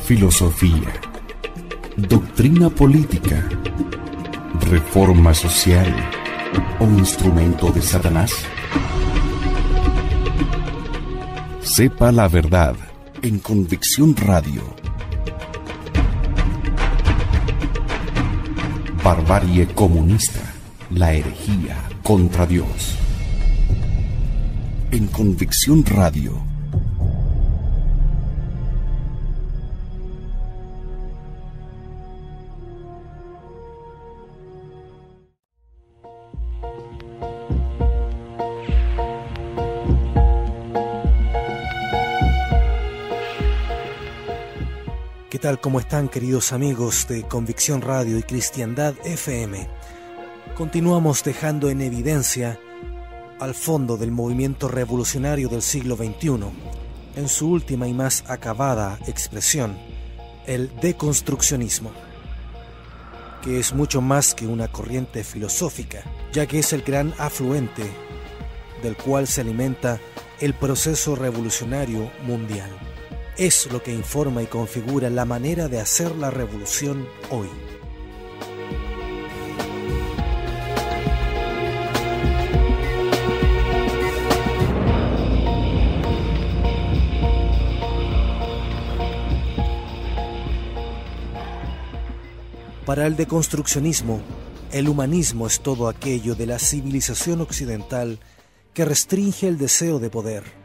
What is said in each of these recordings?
filosofía, doctrina política, reforma social o instrumento de Satanás? Sepa la verdad en Convicción Radio. Barbarie comunista, la herejía contra Dios. En Convicción Radio. ¿Qué tal? ¿Cómo están, queridos amigos de Convicción Radio y Cristiandad FM? Continuamos dejando en evidencia al fondo del movimiento revolucionario del siglo XXI, en su última y más acabada expresión, el deconstruccionismo, que es mucho más que una corriente filosófica, ya que es el gran afluente del cual se alimenta el proceso revolucionario mundial. Es lo que informa y configura la manera de hacer la revolución hoy. Para el deconstruccionismo, el humanismo es todo aquello de la civilización occidental que restringe el deseo de poder.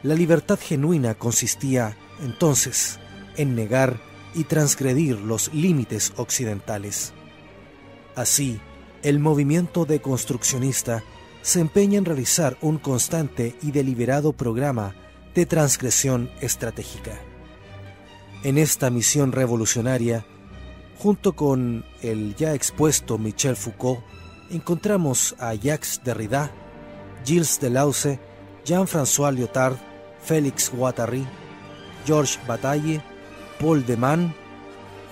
La libertad genuina consistía, entonces, en negar y transgredir los límites occidentales. Así, el movimiento deconstruccionista se empeña en realizar un constante y deliberado programa de transgresión estratégica. En esta misión revolucionaria, junto con el ya expuesto Michel Foucault, encontramos a Jacques Derrida, Gilles Deleuze, Jean-François Lyotard, Félix Guattari, Georges Bataille, Paul de Man,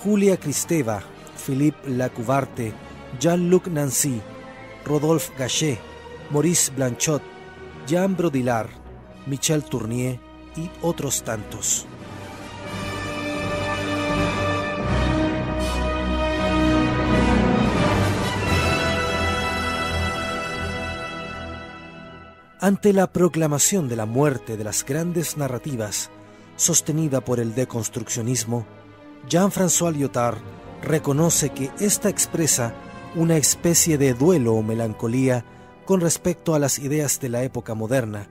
Julia Kristeva, Philippe Lacouvarte, Jean-Luc Nancy, Rodolphe Gachet, Maurice Blanchot, Jean Baudrillard, Michel Tournier y otros tantos. Ante la proclamación de la muerte de las grandes narrativas sostenida por el deconstruccionismo, Jean-François Lyotard reconoce que ésta expresa una especie de duelo o melancolía con respecto a las ideas de la época moderna,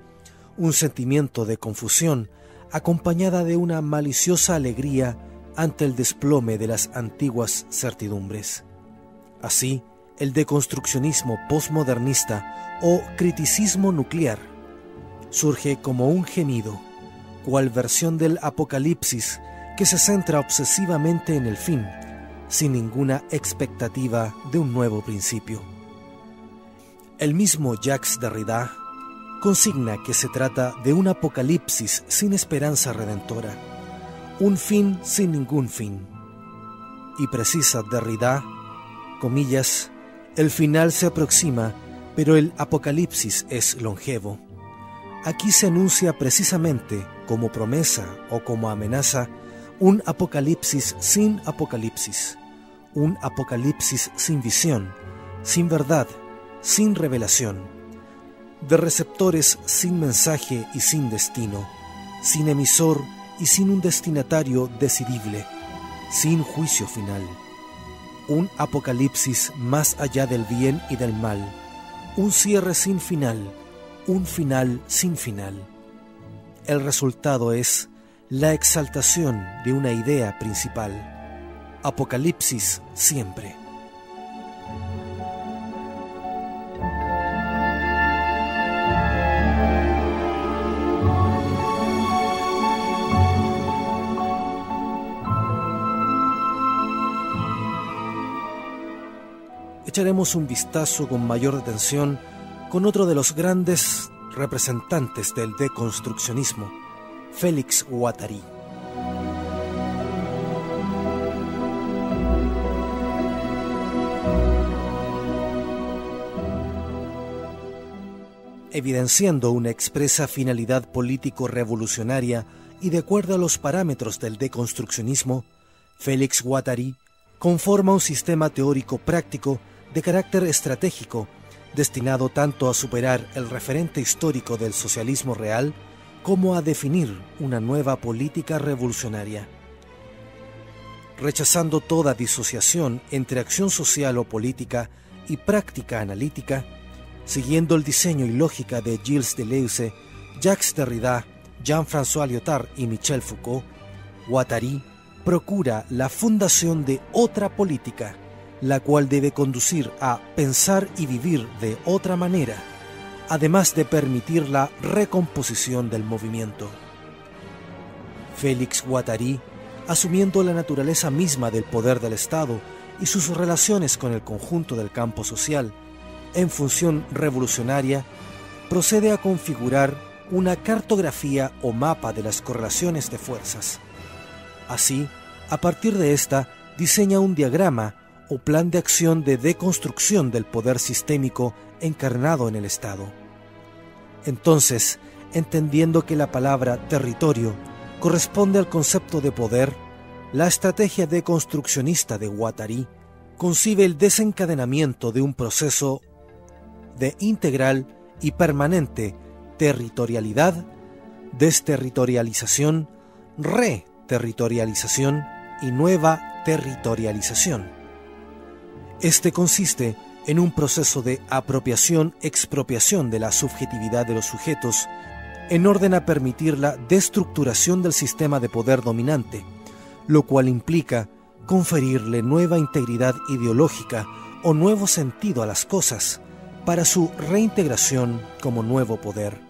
un sentimiento de confusión acompañada de una maliciosa alegría ante el desplome de las antiguas certidumbres. Así, el deconstruccionismo postmodernista o criticismo nuclear surge como un gemido, cual versión del apocalipsis que se centra obsesivamente en el fin, sin ninguna expectativa de un nuevo principio. El mismo Jacques Derrida consigna que se trata de un apocalipsis sin esperanza redentora, un fin sin ningún fin. Y precisa Derrida, comillas, el final se aproxima, pero el apocalipsis es longevo. Aquí se anuncia precisamente, como promesa o como amenaza, un apocalipsis sin apocalipsis, un apocalipsis sin visión, sin verdad, sin revelación, de receptores sin mensaje y sin destino, sin emisor y sin un destinatario decidible, sin juicio final. Un apocalipsis más allá del bien y del mal, un cierre sin final, un final sin final. El resultado es la exaltación de una idea principal. Apocalipsis siempre. Echaremos un vistazo con mayor detención con otro de los grandes representantes del deconstruccionismo, Félix Guattari. Evidenciando una expresa finalidad político-revolucionaria y de acuerdo a los parámetros del deconstruccionismo, Félix Guattari conforma un sistema teórico práctico de carácter estratégico destinado tanto a superar el referente histórico del socialismo real como a definir una nueva política revolucionaria. Rechazando toda disociación entre acción social o política y práctica analítica, siguiendo el diseño y lógica de Gilles Deleuze, Jacques Derrida, Jean-François Lyotard y Michel Foucault, Guattari procura la fundación de otra política, la cual debe conducir a pensar y vivir de otra manera, además de permitir la recomposición del movimiento. Félix Guattari, asumiendo la naturaleza misma del poder del Estado y sus relaciones con el conjunto del campo social, en función revolucionaria, procede a configurar una cartografía o mapa de las correlaciones de fuerzas. Así, a partir de esta, diseña un diagrama o plan de acción de deconstrucción del poder sistémico encarnado en el Estado. Entonces, entendiendo que la palabra territorio corresponde al concepto de poder, la estrategia deconstruccionista de Guattari concibe el desencadenamiento de un proceso de integral y permanente territorialidad, desterritorialización, reterritorialización y nueva territorialización. Este consiste en un proceso de apropiación-expropiación de la subjetividad de los sujetos en orden a permitir la destructuración del sistema de poder dominante, lo cual implica conferirle nueva integridad ideológica o nuevo sentido a las cosas para su reintegración como nuevo poder.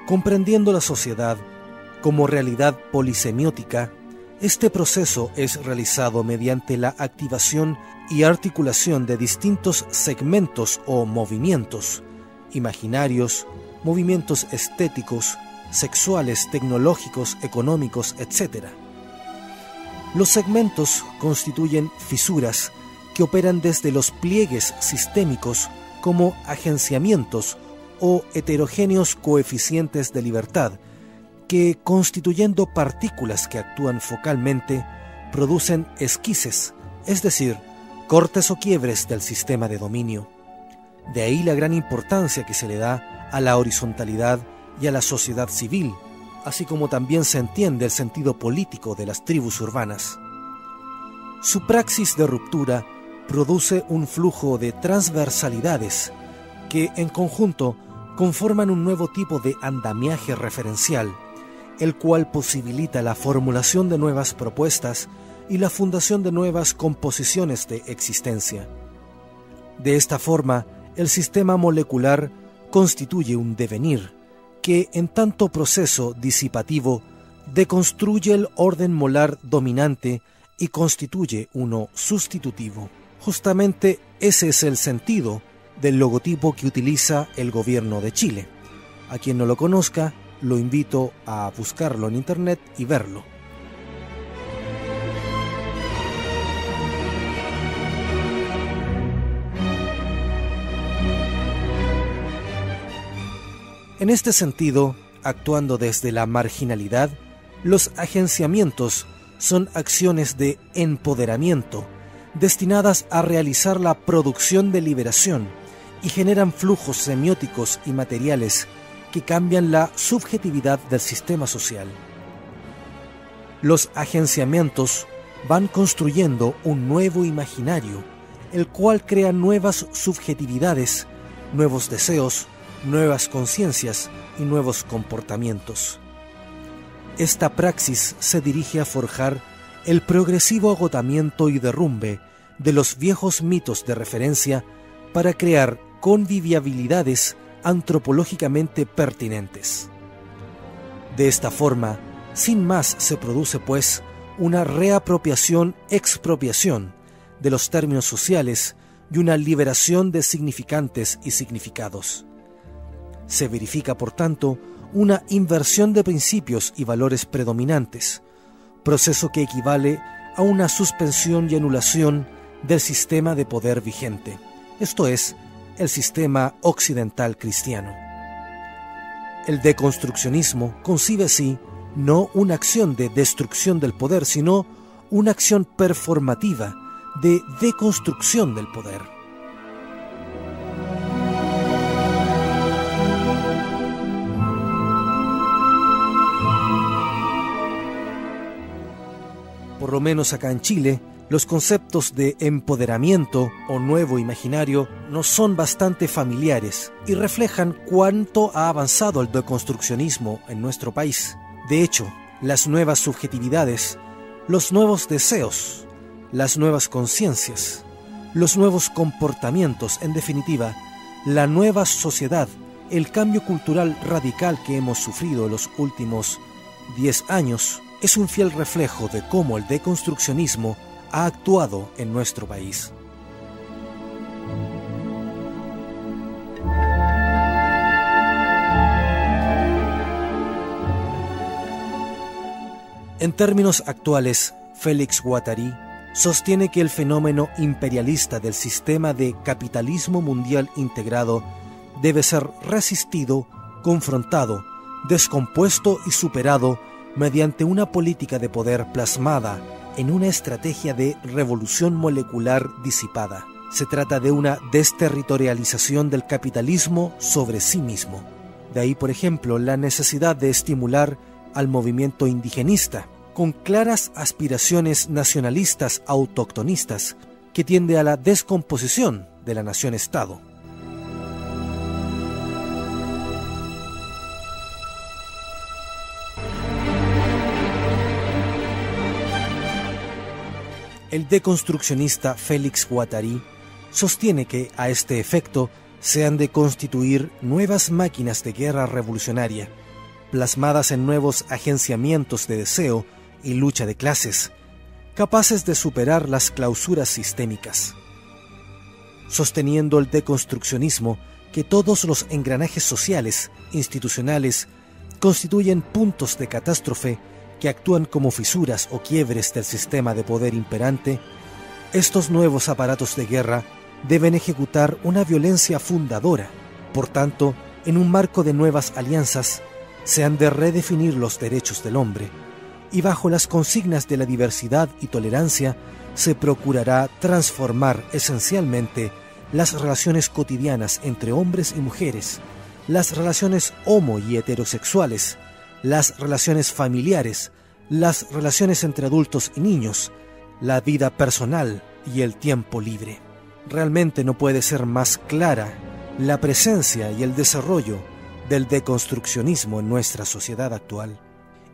Comprendiendo la sociedad como realidad polisemiótica, este proceso es realizado mediante la activación y articulación de distintos segmentos o movimientos, imaginarios, movimientos estéticos, sexuales, tecnológicos, económicos, etc. Los segmentos constituyen fisuras que operan desde los pliegues sistémicos como agenciamientos o heterogéneos coeficientes de libertad, que, constituyendo partículas que actúan focalmente, producen esquises, es decir, cortes o quiebres del sistema de dominio. De ahí la gran importancia que se le da a la horizontalidad y a la sociedad civil, así como también se entiende el sentido político de las tribus urbanas. Su praxis de ruptura produce un flujo de transversalidades que, en conjunto, conforman un nuevo tipo de andamiaje referencial, el cual posibilita la formulación de nuevas propuestas y la fundación de nuevas composiciones de existencia. De esta forma, el sistema molecular constituye un devenir que, en tanto proceso disipativo, deconstruye el orden molar dominante y constituye uno sustitutivo. Justamente ese es el sentido del logotipo que utiliza el gobierno de Chile. A quien no lo conozca, lo invito a buscarlo en internet y verlo. En este sentido, actuando desde la marginalidad, los agenciamientos son acciones de empoderamiento destinadas a realizar la producción de liberación y generan flujos semióticos y materiales que cambian la subjetividad del sistema social. Los agenciamientos van construyendo un nuevo imaginario, el cual crea nuevas subjetividades, nuevos deseos, nuevas conciencias y nuevos comportamientos. Esta praxis se dirige a forjar el progresivo agotamiento y derrumbe de los viejos mitos de referencia para crear conviviabilidades antropológicamente pertinentes. De esta forma, sin más se produce, pues, una reapropiación-expropiación de los términos sociales y una liberación de significantes y significados. Se verifica, por tanto, una inversión de principios y valores predominantes, proceso que equivale a una suspensión y anulación del sistema de poder vigente, esto es, el sistema occidental cristiano. El deconstruccionismo concibe así no una acción de destrucción del poder, sino una acción performativa de deconstrucción del poder. Por lo menos acá en Chile, los conceptos de empoderamiento o nuevo imaginario nos son bastante familiares y reflejan cuánto ha avanzado el deconstruccionismo en nuestro país. De hecho, las nuevas subjetividades, los nuevos deseos, las nuevas conciencias, los nuevos comportamientos, en definitiva, la nueva sociedad, el cambio cultural radical que hemos sufrido en los últimos 10 años, es un fiel reflejo de cómo el deconstruccionismo ha actuado en nuestro país. En términos actuales, Félix Guattari sostiene que el fenómeno imperialista del sistema de capitalismo mundial integrado debe ser resistido, confrontado, descompuesto y superado mediante una política de poder plasmada en una estrategia de revolución molecular disipada. Se trata de una desterritorialización del capitalismo sobre sí mismo. De ahí, por ejemplo, la necesidad de estimular al movimiento indigenista, con claras aspiraciones nacionalistas autóctonistas, que tiende a la descomposición de la nación-estado. El deconstruccionista Félix Guattari sostiene que, a este efecto, se han de constituir nuevas máquinas de guerra revolucionaria, plasmadas en nuevos agenciamientos de deseo y lucha de clases, capaces de superar las clausuras sistémicas. Sosteniendo el deconstruccionismo que todos los engranajes sociales, institucionales, constituyen puntos de catástrofe que actúan como fisuras o quiebres del sistema de poder imperante, estos nuevos aparatos de guerra deben ejecutar una violencia fundadora. Por tanto, en un marco de nuevas alianzas, se han de redefinir los derechos del hombre, y bajo las consignas de la diversidad y tolerancia se procurará transformar esencialmente las relaciones cotidianas entre hombres y mujeres, las relaciones homo y heterosexuales, las relaciones familiares, las relaciones entre adultos y niños, la vida personal y el tiempo libre. Realmente no puede ser más clara la presencia y el desarrollo del deconstruccionismo en nuestra sociedad actual,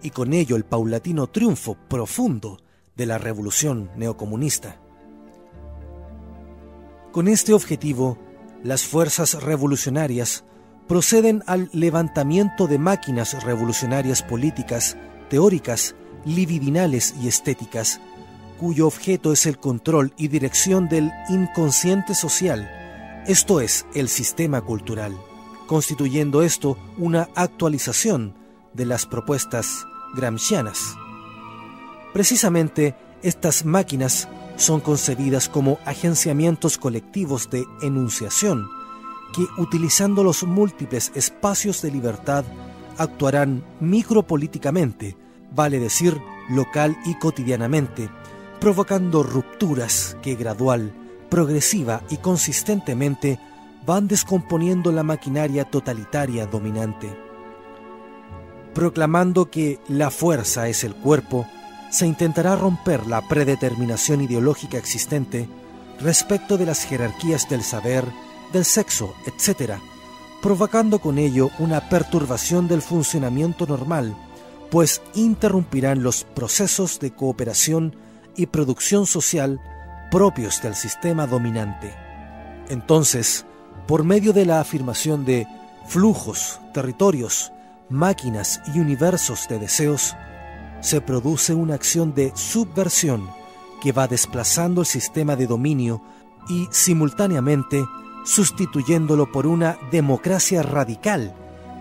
y con ello el paulatino triunfo profundo de la revolución neocomunista. Con este objetivo, las fuerzas revolucionarias proceden al levantamiento de máquinas revolucionarias políticas, teóricas, libidinales y estéticas, cuyo objeto es el control y dirección del inconsciente social, esto es, el sistema cultural, constituyendo esto una actualización de las propuestas gramscianas. Precisamente, estas máquinas son concebidas como agenciamientos colectivos de enunciación, que, utilizando los múltiples espacios de libertad, actuarán micropolíticamente, vale decir, local y cotidianamente, provocando rupturas que gradual, progresiva y consistentemente van descomponiendo la maquinaria totalitaria dominante. Proclamando que la fuerza es el cuerpo, se intentará romper la predeterminación ideológica existente respecto de las jerarquías del saber, del sexo, etc., provocando con ello una perturbación del funcionamiento normal, pues interrumpirán los procesos de cooperación y producción social propios del sistema dominante. Entonces, por medio de la afirmación de flujos, territorios, máquinas y universos de deseos, se produce una acción de subversión que va desplazando el sistema de dominio y, simultáneamente, sustituyéndolo por una democracia radical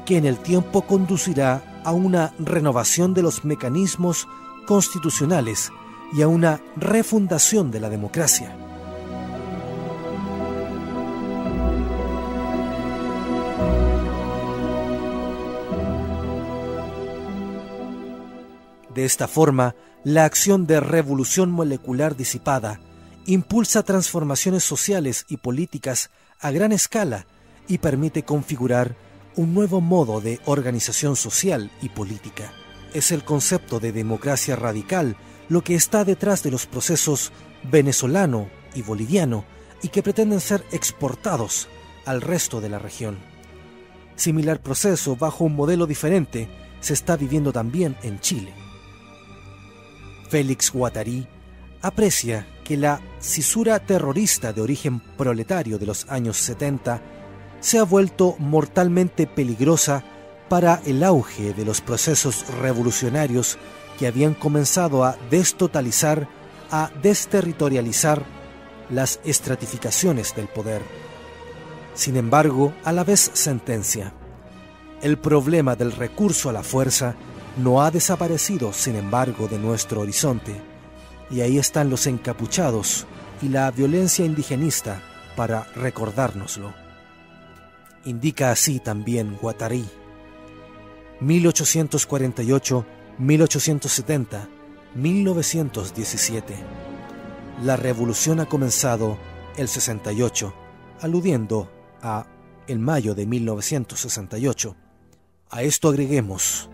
que en el tiempo conducirá a una renovación de los mecanismos constitucionales y a una refundación de la democracia. De esta forma, la acción de revolución molecular disipada impulsa transformaciones sociales y políticas a gran escala y permite configurar un nuevo modo de organización social y política. Es el concepto de democracia radical lo que está detrás de los procesos venezolano y boliviano y que pretenden ser exportados al resto de la región. Similar proceso, bajo un modelo diferente, se está viviendo también en Chile. Félix Guattari aprecia que la cisura terrorista de origen proletario de los años 70 se ha vuelto mortalmente peligrosa para el auge de los procesos revolucionarios que habían comenzado a destotalizar, a desterritorializar las estratificaciones del poder. Sin embargo, a la vez sentencia: el problema del recurso a la fuerza no ha desaparecido, sin embargo, de nuestro horizonte, y ahí están los encapuchados y la violencia indigenista para recordárnoslo. Indica así también Guattari. 1848, 1870, 1917. La revolución ha comenzado el 68, aludiendo a el mayo de 1968. A esto agreguemos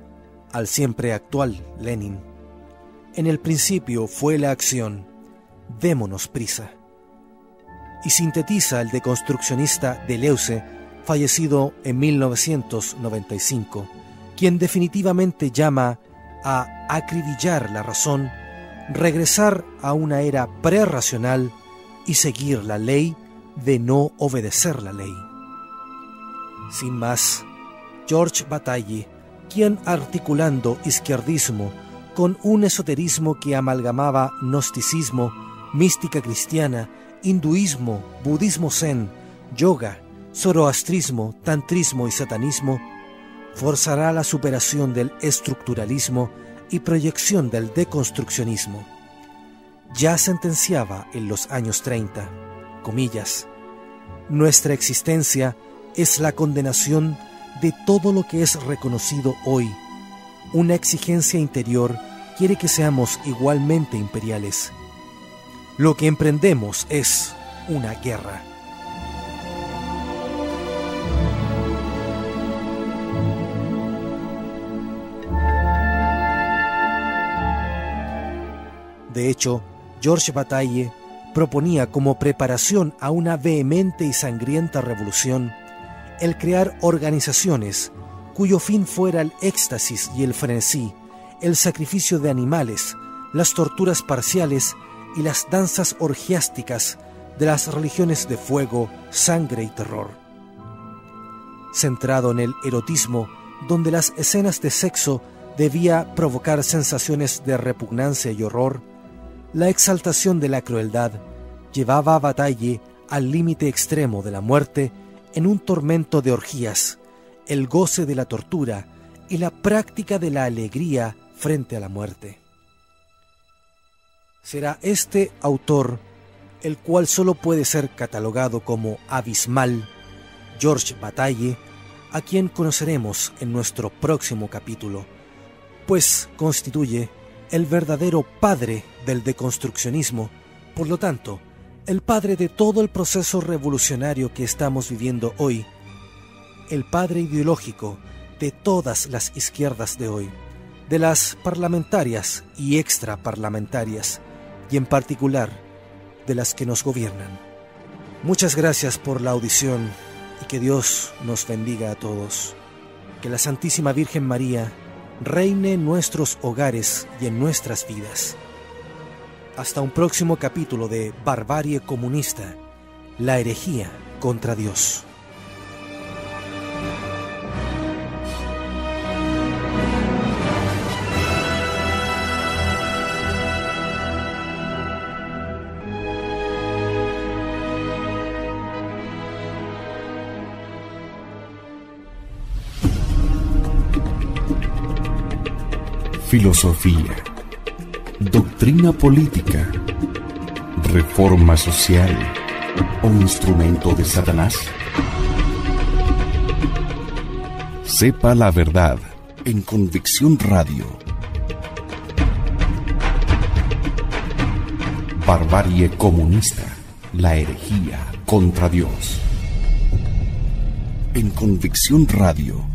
al siempre actual Lenin. En el principio fue la acción, démonos prisa. Y sintetiza el deconstruccionista Deleuze, fallecido en 1995, quien definitivamente llama a acribillar la razón, regresar a una era prerracional y seguir la ley de no obedecer la ley. Sin más, Georges Bataille, quien articulando izquierdismo con un esoterismo que amalgamaba gnosticismo, mística cristiana, hinduismo, budismo zen, yoga, zoroastrismo, tantrismo y satanismo, forzará la superación del estructuralismo y proyección del deconstruccionismo. Ya sentenciaba en los años 30, comillas, nuestra existencia es la condenación de todo lo que es reconocido hoy. Una exigencia interior quiere que seamos igualmente imperiales. Lo que emprendemos es una guerra. De hecho, Georges Bataille proponía como preparación a una vehemente y sangrienta revolución el crear organizaciones cuyo fin fuera el éxtasis y el frenesí, el sacrificio de animales, las torturas parciales y las danzas orgiásticas de las religiones de fuego, sangre y terror. Centrado en el erotismo, donde las escenas de sexo debía provocar sensaciones de repugnancia y horror, la exaltación de la crueldad llevaba a Bataille al límite extremo de la muerte en un tormento de orgías, el goce de la tortura y la práctica de la alegría frente a la muerte. Será este autor, el cual solo puede ser catalogado como abismal, Georges Bataille, a quien conoceremos en nuestro próximo capítulo, pues constituye el verdadero padre del deconstruccionismo, por lo tanto, el padre de todo el proceso revolucionario que estamos viviendo hoy, el padre ideológico de todas las izquierdas de hoy, de las parlamentarias y extraparlamentarias, y en particular de las que nos gobiernan. Muchas gracias por la audición y que Dios nos bendiga a todos. Que la Santísima Virgen María reine en nuestros hogares y en nuestras vidas. Hasta un próximo capítulo de Barbarie Comunista, la herejía contra Dios. Filosofía, doctrina política, reforma social o instrumento de Satanás. Sepa la verdad en Convicción Radio. barbarie comunista, la herejía contra Dios. En Convicción Radio